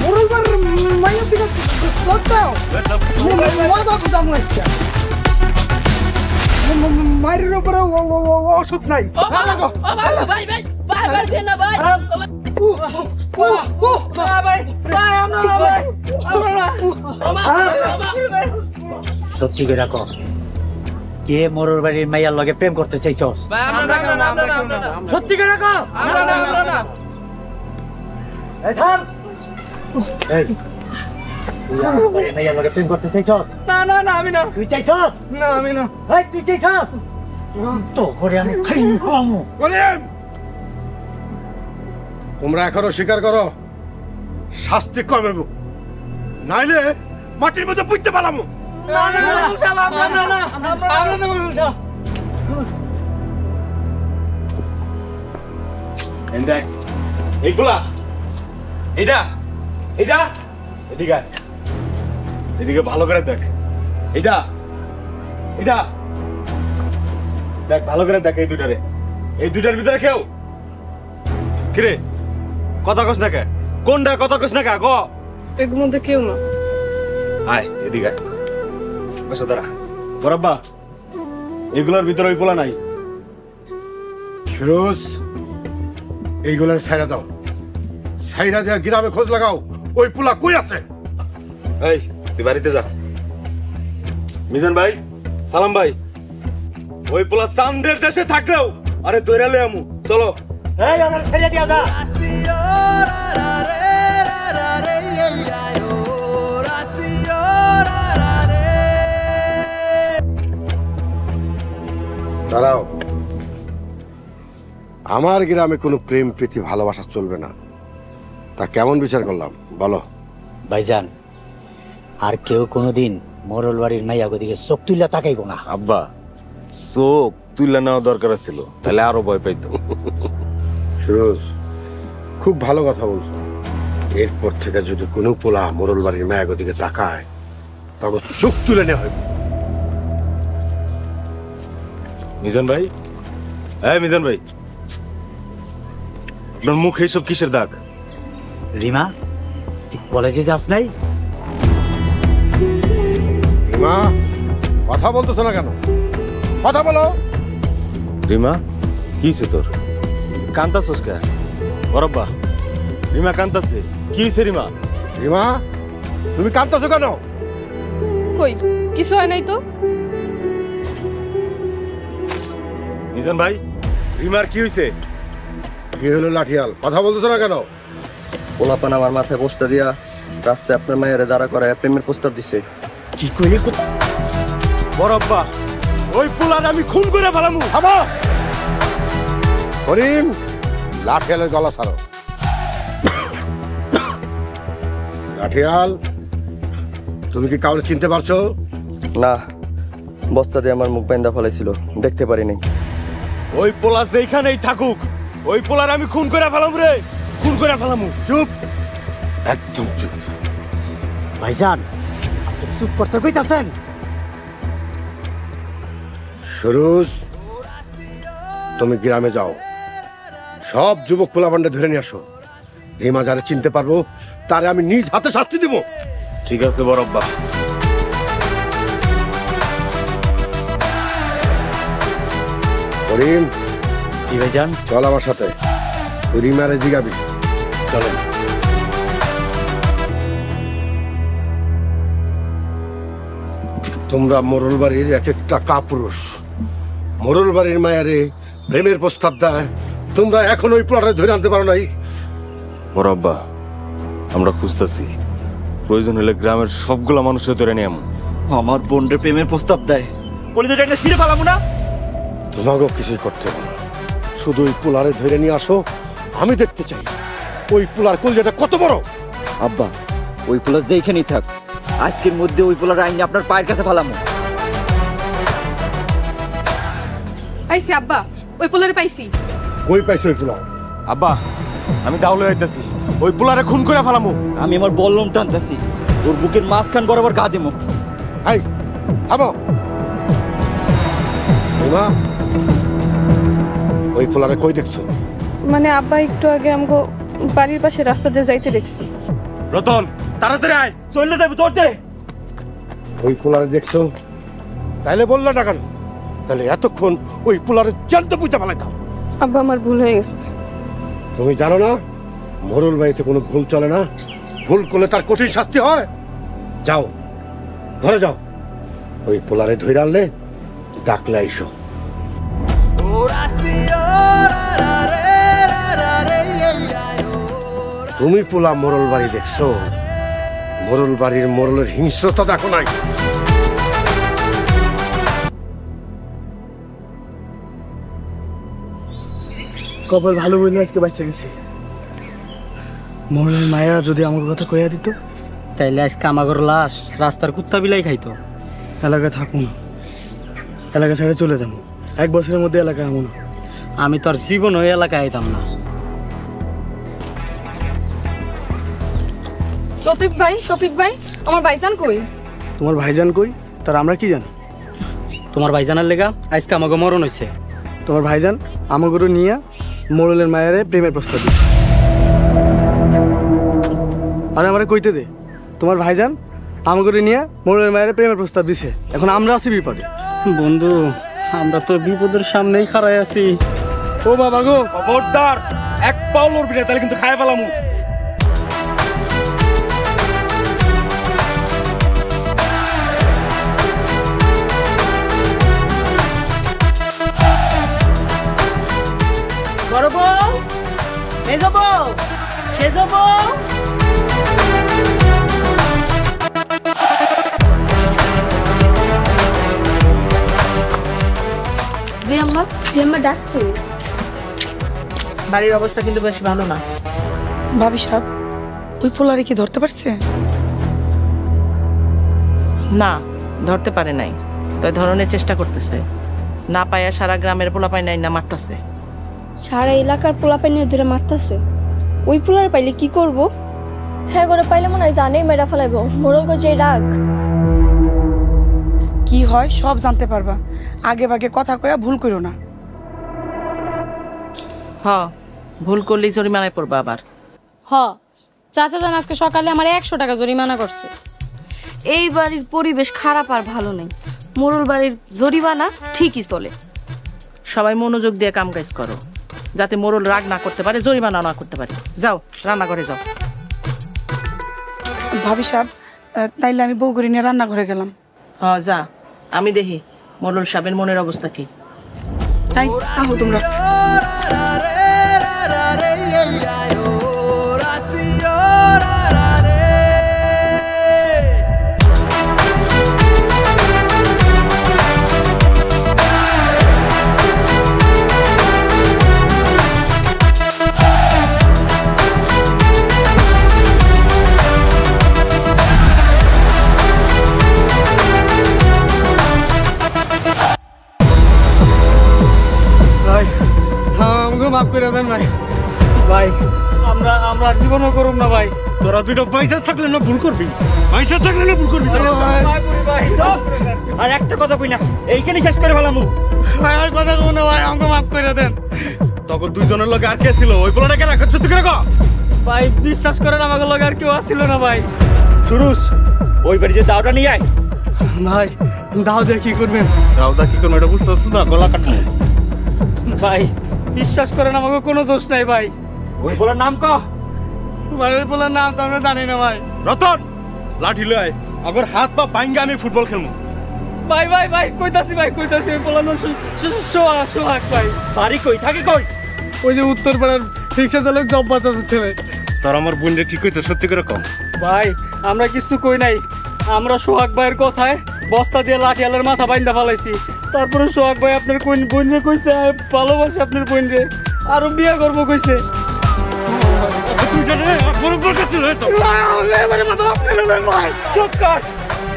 মোরলবার মায়ের দিকে দাও মাথা বুঝাম লাগছে মায়ের উপরে অসুখ নাই সত্যি করে রাখো কে মোরর বাড়ির মাইয়ার লগে প্রেম করতে চাইছস? সত্যি করে রাখো। এই থাম। এই তুই আমার বাড়ির মাইয়ার লগে প্রেম করতে চাইছস? না না না আমি না। তুই চাইছস? না আমি না। এই তুই চাইছস? তো করে আমি খাইলামু। করিম, তোমরা এখনো স্বীকার করো শাস্তি কমেব, নাইলে মাটির মধ্যে পুঁততে পারলাম। না না না সাহেব আমরা না আমরা না বলুন সাহেব। ইন্ডেক্স এইগুলা এটা এটা এদিকে এদিকে ভালো করে দেখ। এটা এটা দেখ ভালো করে দেখ। এই দুইটার ভিতরে কেউ কিরে কথা কস না কে? কোনটা কথা কস না কে? ক এর মধ্যে কেউ না। আয় এদিকে বসে দাঁড়া। বরাব্বা এগুলোর ভিতরে ওই পোলা নাই। ফিরোজ, এইগুলার ছাইরা দাও, ছাইরা দেওয়া গ্রামে খোঁজ লাগাও ওই পোলা কই আছে। এই তুই বাড়িতে যা। মিজান ভাই, সালাম ভাই, ওই পোলা চান্দের দেশে থাকলেও আরে দৈরা লই আমু। চলো। এই আমার ছেড়ে দিয়া যা। দাঁড়াও, আমার গ্রামে কোনো প্রেম প্রীতি ভালোবাসা চলবে না, তা কেমন বিচার করলাম বলো? ভাইজান, আর কেউ কোনোদিন মোরল বাড়ির মাইয়া দিকে চোখ তুইলা তাকাইবো না। আব্বা চোখ তুইলা নেওয়া দরকার ছিল, তাহলে আরো ভয় পাইতো। ফিরোজ, খুব ভালো কথা বলছো। এরপর থেকে যদি কোনো পোলা মোরল বাড়ির মায়ের দিকে তাকায় তখন চোখ তুলে নেওয়া হবে। মিজান ভাই, হ্যাঁ মিজান ভাই, আপনার মুখে এইসব কিসের দাগ? রিমা, তুই কলেজে যাস নাই? রিমা, কথা বলতেছো না কেন? কথা বলো। রিমা, কি হয়েছে তোর? কান্তাছোস কে? বরাব্বা, রিমা কান্তাছে, কি হয়েছে রিমা? রিমা, তুমি কাঁদতেছো কেন? কই কিছু হয় নাই তো। মিজান ভাই, রিমার কি হয়েছে? কি হলো লাঠিয়াল, কথা বলতেছো না কেন? পোলাপান আমার মাথায় বস্তা দিয়া রাস্তায় আপনার মায়ের দাঁড়া করায় প্রেমের প্রস্তাব দিছে। কি কইলি? বরাব্বা, ওই পোলার আমি খুন করে ফেলামু। থামো করিম, লাঠিয়ালের গলা ছাড়ো। লাঠিয়াল, তুমি কি কাউকে চিনতে পারছো? না, বস্তা দিয়ে আমার মুখ বাইন্দা ফেলাইছিল, দেখতে পারি নাই। ওই পোলা যেখানেই থাকুক, ওই পোলার আমি খুন করে ফেলামু রে, খুন করে ফেলামু। চুপ, একদম চুপ। ভাইজান, আপনি চুপ করতে কইতাছেন? সুরুজ, তুমি গ্রামে যাও, সব যুবক পোলাপান্ডে ধরে নিয়ে আসো। রিমা যারে চিনতে পারবো তারে আমি নিজ হাতে শাস্তি দিব। ঠিক আছে বরাব্বা। করিম, জি ভাইজান। চল আমার সাথে, তুই রিমারে জিগাবি। চলেন। তোমরা মোরল বাড়ির এক একটা কাপুরুষ, মোরল বাড়ির মায়ারে প্রেমের প্রস্তাব দেয়, তোমরা এখন ওই প্লটে ধরে আনতে পারো নাই। বরাব্বা, আমরা খুঁজতেছি, প্রয়োজন হলে গ্রামের সবগুলা মানুষের ধরে নিয়ে আমু। আমার বোনরে প্রেমের প্রস্তাব দেয়, কলিজাটা একটা ছিঁড়ে ফেলামু না। তোমাকেও কিছুই করতে হবে না, শুধু ওই পোলারে ধরে নিয়ে আসো, আমি দেখতে চাই ওই পোলার কলজাটা কত বড়। আব্বা, ওই পোলা যেখানেই থাক, আজকের মধ্যে ওই পোলার আইনে আপনার পায়ের কাছে ফেলামু। আইছি আব্বা, ওই পোলারে পাইছি। কই পাইছো ওই পোলা? আব্বা, আমি তাহলে আইতাছি, ওই পোলারে খুন করে ফেলামু। আমি আমার বল্লম টানতাছি, ওর বুকের মাঝখান বরাবর গা দিমু। এই থামো। রিমা, ওই পোলারে কই দেখছো? মানে আব্বা একটু আগে আমগো বাড়ির পাশে রাস্তা দিয়ে যাইতে দেখছি। রতন তাড়াতাড়ি আয়, চললে যাবে তোর দে। ওই পোলারে দেখছো? তাইলে বললো না কেন? তাহলে এতক্ষণ ওই পোলারে জানতে পুঁতে পালাইতাম। আব্বা আমার ভুল হয়ে গেছে। তুমি জানো না মোরল বাড়িতে কোনো ভুল চলে না, ভুল করলে তার কঠিন শাস্তি হয়। যাও ঘরে যাও, ওই পোলারে ধরে আনলে ডাকলে আইসো। তুমি পোলা মোরল বাড়ি দেখছো, মোরল বাড়ির মোরলের হিংস্রতা দেখো নাই। কপাল ভালো বলে আজকে বাঁচতে গেছি। মোহনের মায়া যদি আমার কথা কইয়া দিত, তাইলে আজকে আমাগর লাশ রাস্তার কুত্তা বিলাই খাইতো। এলাকায় থাকবো না, এলাকা ছেড়ে চলে যাবো। 1 বছরের মধ্যে এলাকায় আমো না। আমি তোর জীবন ওই এলাকায় আইতাম না। শফিক ভাই, আমার ভাইজান কই? তোমার ভাইজান কই তার আমরা কি জানি? তোমার ভাইজানের লেগা আজকে আমাকে মরণ হয়েছে। তোমার ভাইজান আমাগরু নিয়ে মোড়লের মায়ের প্রেমের প্রস্তাব দিচ্ছে। আরে আমারে কইতে দে, তোমার ভাইজান আমাগরু নিয়ে মোড়লের মায়ের প্রেমের প্রস্তাব দিছে। এখন আমরা আছি বিপদে। বন্ধু, আমরা তো বিপদের সামনেই খাড়াই আছি। ও বাবা গো, খবরদার এক পাও লড়বি না, তাহলে কিন্তু খায় ফেলামু। বড় বউ, মেজ বউ, সেজ বউ। জি আম্মা ডাকছে। বাড়ির অবস্থা কিন্তু বেশ ভালো না। ভাবি সাহেব, ওই পোলারে কি ধরতে পারছে? না, ধরতে পারে নাই, তাই ধরনের চেষ্টা করতেছে। না পায়া সারা গ্রামের পোলাপাই নাই না মারতাছে। সারা এলাকার পোলাপাইনে ধরে মারতাছে। ওই পোলার পাইলে কি করব? হ্যাঁ করে পাইলে মনে হয় জানেই মেরা ফেলাইব। মোরল গজে রাগ। কি হয় সব জানতে পারবা, আগে ভাগে কথা কয়া ভুল করো না। হ, ভুল করলেই জরিমানায় পড়বা আবার। চাচা জান আজকে সকালে আমার 100 টাকা জরিমানা করছে। এই বাড়ির পরিবেশ খারাপ আর ভালো নেই। মোরল বাড়ির জরিমানা ঠিকই চলে। সবাই মনোযোগ দিয়ে কাম কাজ করো, যাতে মোরল রাগ না করতে পারে, জরিমানা না করতে পারে। যাও রান্নাঘরে যাও। ভাবি সাহেব, তাইলে আমি বউ করে নিয়ে রান্নাঘরে গেলাম। হ্যাঁ যা, আমি দেখি মোরল সাহেবের মনের অবস্থা কি। তাই আহো তোমরা। মাফ করে দেন ভাই। ভাই, আমরা আর জীবনও করুম না ভাই। তোরা দুইটা পয়সা থাকলে না ভুল করবি, পয়সা থাকলে না ভুল করবি। আর একটা কথা কই না, এইখানে শেষ করে ফেলামু। ভাই আর কথা কও না ভাই, আমাকে মাফ করে দেন। তখন দুইজনের লগে আর কে ছিল? ওই পোলাটাকে রাখাচ্ছ তুই কেন? ভাই বিশ্বাস করেন, আমাকে লগে আর কেউ আসছিল না ভাই। সুরুজ, ওই বাড়ি যে দাওটা নিয়ে আয়। ভাই দাও দিয়ে কি করবেন? দাওটা কি করবো এটা বুঝতেছিস না? গলা কাটবো। ভাই বিশ্বাস করেন, আমাকে কোনো দোষ নাই ভাই। ওই পোলার নাম ক? ভাই ওই পোলার নাম তো আমরা জানি না ভাই। রতন, লাঠি লয়, আগর হাত পা ভাঙ্গা আমি ফুটবল খেলবো। ভাই কইতাছি ওই পোলানো সোহাগ ভাই। বাড়ি কই থাকে কই? ওই যে উত্তর পাড়ার রিক্সা চালক জব বাঁচাতে ছেলে। তোর আমার বোন রে ঠিক কইছে, সত্যি করে কম। ভাই আমরা কিছু কই নাই, আমরা সোহাগ ভাইয়ের কথায় বস্তা দিয়ে লাঠিয়ালের মাথা বাইন্দা ফেলাইছি। তারপরে সোহাগ ভাই আপনার কোন বোন রে কইছে ভালোবাসে আপনার বোন রে, আরো বিয়ে করবো কইছে।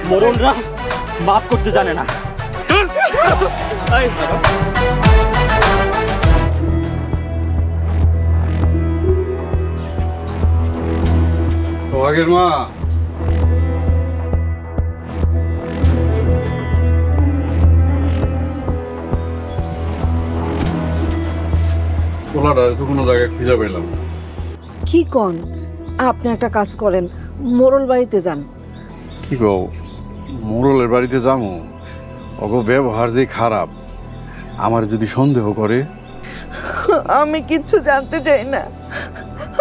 মরণরা মাফ করতে জানে না। সোহাগের মা, পোলাটা তো কোনো জায়গায় খুঁজে পেলাম। কি কন? আপনি একটা কাজ করেন, মোড়ল বাড়িতে যান। কি গো, মোড়লের বাড়িতে যাবো? ওগো ব্যবহার যে খারাপ, আমার যদি সন্দেহ করে। আমি কিচ্ছু জানতে চাই না,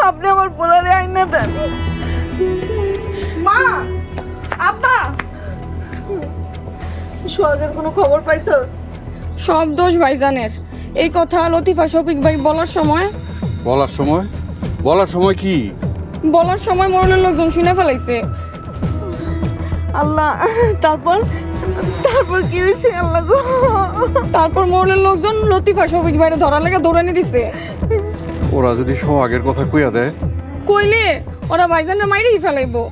আপনি আমার পোলারে আইনা দেন। মা, আব্বা, সোহাগের কোনো খবর পাইছস? সব দোষ ভাইজানের। এই কথা লতিফা শফিক ভাই বলার সময় কি বলার সময় মোড়লের লোকজন শুনে ফেলাইছে। আল্লাহ, তারপর কি হয়েছে আল্লাহ গো? তারপর মোড়লের লোকজন লতিফা শফিক ভাইরে ধরার লেগে দৌড়ানি দিছে। ওরা যদি সোহাগের কথা কইয়া দেয়, কইলে ওরা ভাইজানরা মাইরেই ফেলাইবো।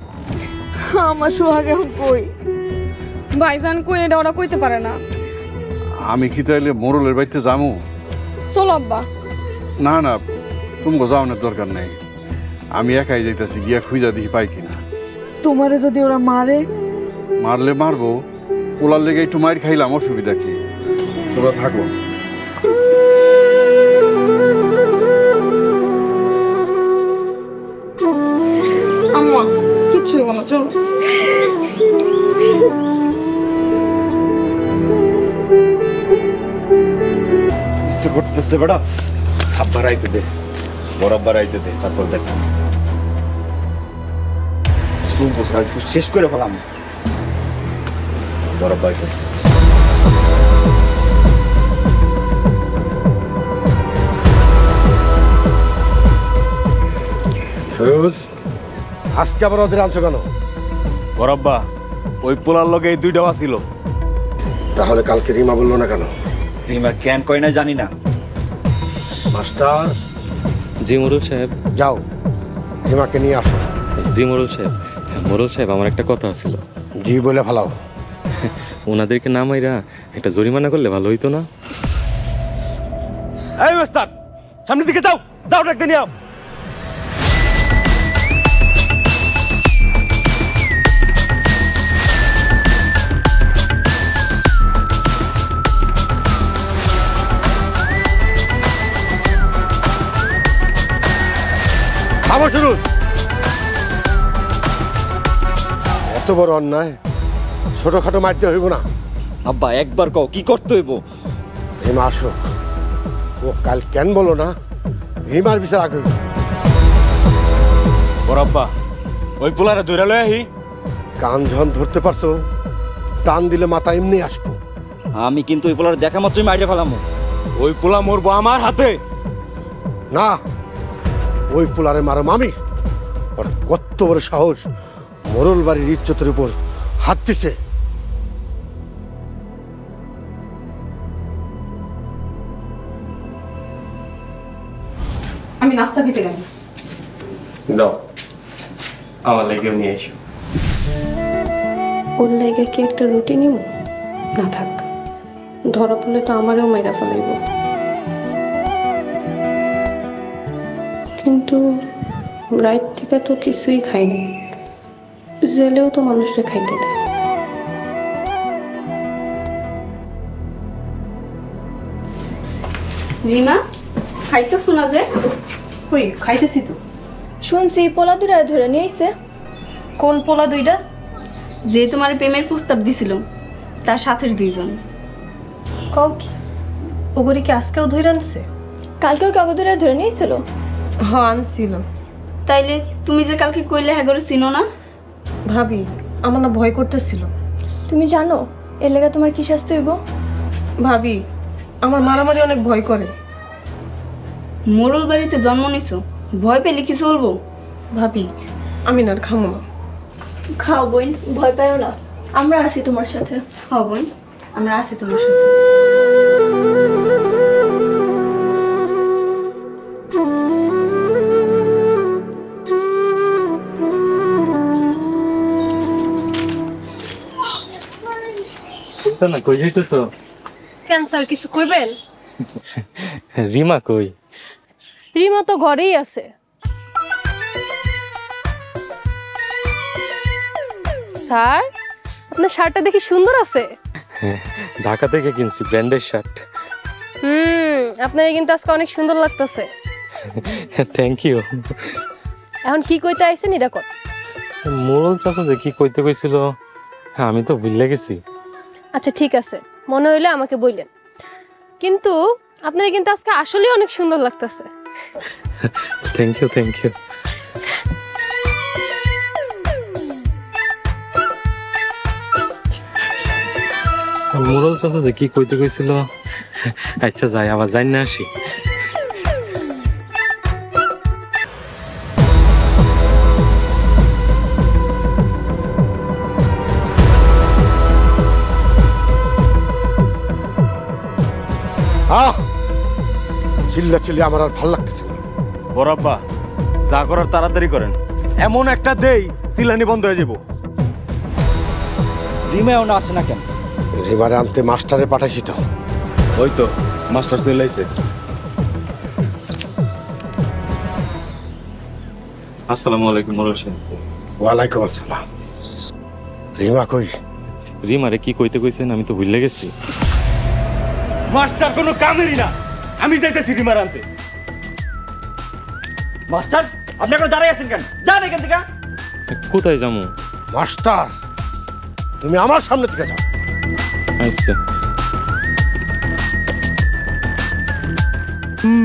আমার সোহাগ এখন কই? ভাইজান কই এটা ওরা কইতে পারে না। আমি কি তাইলে মোড়লের বাড়িতে যাবো? চলো আব্বা। না না, তুমি যাওয়ানোর দরকার নেই, আমি একাই যাইতাছি, গিয়া খুঁজা দেখি পাই কিনা। তোমারে যদি ওরা মারে? মারলে মারবো, ওলার লেগে একটু মার খাইলাম, অসুবিধা কি? তোমরা থাকো। আম্মা কিচ্ছু হইব না, চলো। ইচ্ছে করতেছে বেটা, আব্বার আইতে দে, বড় আব্বার আইতে দে, তারপর দেখতেছি। শেষ করে ফেলাম, বড় আব্বা আইতেছে। সুরজ, আজকে আবার ওদের আনছো কেন? বড় আব্বা, ওই পোলার লগে এই দুইটাও ছিল। তাহলে কালকে রিমা বললো না কেন? রিমা কেন কয় না জানি না। মাস্টার। জি মোড়ল সাহেব। যাও, রিমাকে নিয়ে আসো। জি মোড়ল সাহেব। মোড়ল সাহেব, আমার একটা কথা ছিল। জি বলে ফেলাও। ওনাদেরকে না মাইরা একটা জরিমানা করলে ভালো হইতো না? এই মাস্টার, সামনের দিকে যাও, যাও ডাকতে নিয়ে আও। খাবো শুরু। এত বড় অন্যায় ছোটখাটো মারতে হইব না। আব্বা একবার কও, কি করতে হইব? রিমা আসুক, ও কাল কেন বলো না, রিমার বিচার আগে। বড় আব্বা, ওই পোলারে ধরে লই আহি। কান ঝন ধরতে পারছো, টান দিলে মাথা এমনি আসবো। আমি কিন্তু ওই পোলারে দেখা মাত্রই মাইরে ফেলামো। ওই পোলা মরবো আমার হাতে। না, ওই পোলারে মারম আমি। ওর কত বড় সাহস, মোড়ল বাড়ির ইজ্জতের উপর হাত দিছে। আমি নাস্তা খেতে গেলাম। যাও, আমার লেগেও নিয়ে এসো। ওর লাইগা কি একটা রুটি নিব? না থাক, ধরা পড়লে তো আমারও মাইরা ফেলাইব। কিন্তু রাত থেকে তো কিছুই খাইনি, জেলেও তো মানুষকে খাইতে দেয়। রিনা, খাইতেছো না যে? কই খাইতেছি তো। শুনছি পোলা দুরা ধরে নিয়ে আইছে। কোন পোলা দুইটা? যে তোমার প্রেমের প্রস্তাব দিছিল, তার সাথের দুইজন। কও কি ওগরি কি আজকেও ধরে আনছে? কালকেও কাগজ ধরে নিয়ে আইছিল। হ্যাঁ আনছিল। তাইলে তুমি যে কালকে কইলে হ্যাঁ করে চিনো না? ভাবি, আমার না ভয় করতেছিল। তুমি জানো এর লেগা তোমার কি শাস্তি হইব? ভাবি, আমার মারামারি অনেক ভয় করে। মোড়ল বাড়িতে জন্ম নিছো, ভয় পেলে কি চলবো? ভাবি, আমি না খামো না। খাও বোন, ভয় পাইও না, আমরা আছি তোমার সাথে। হ্যাঁ বোন, আমরা আছি তোমার সাথে। না, কই যাইতেছো? ক্যান্সার কিছু কইবেন? রিমা কই? রিমা তো ঘরেই আছে। স্যার, আপনার শার্টটা দেখি সুন্দর আছে। ঢাকা থেকে কিনছি, ব্র্যান্ডের শার্ট। আপনার কিন্তু আজকে অনেক সুন্দর লাগতেছে। Thank you. এখন কি কইতে আইছেন এটা কর। মোড়ল চাচা যে কি কইতে কইছিল হ্যাঁ আমি তো ভুলে গেছি। আচ্ছা ঠিক আছে, মনে হইলে আমাকে বললেন, কিন্তু আপনার কিন্তু আজকে আসলেই অনেক সুন্দর লাগতেছে। Thank you thank you. মোড়ল চাচা যে কি কইতে কইছিল, আচ্ছা যাই আবার যাই না আসি। চিল্লা চিল্লি আমার আর ভাল লাগতেছে না। বরাব্বা যা করার তাড়াতাড়ি করেন, এমন একটা দেই চিল্লানি বন্ধ হয়ে যাব। রিমাও না আসে না কেন? রিমারে আনতে মাস্টারে পাঠাইছি তো। ওই তো মাস্টার চলে আইছে। আসসালামু আলাইকুম মোড়ল সাহেব। ওয়ালাইকুম আসসালাম। রিমা কই? রিমারে কি কইতে কইছেন আমি তো ভুলে গেছি। মাস্টার কোনো কামেরই না, আমি যাইতেছি রিমার আনতে। মাস্টার আপনি এখন দাঁড়াই আছেন কেন? যান এখান থেকে। কোথায় যাবো? মাস্টার তুমি আমার সামনে থেকে যাও। আচ্ছা।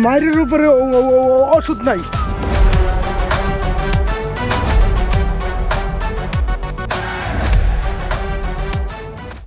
মায়ের উপরে ওষুধ নাই।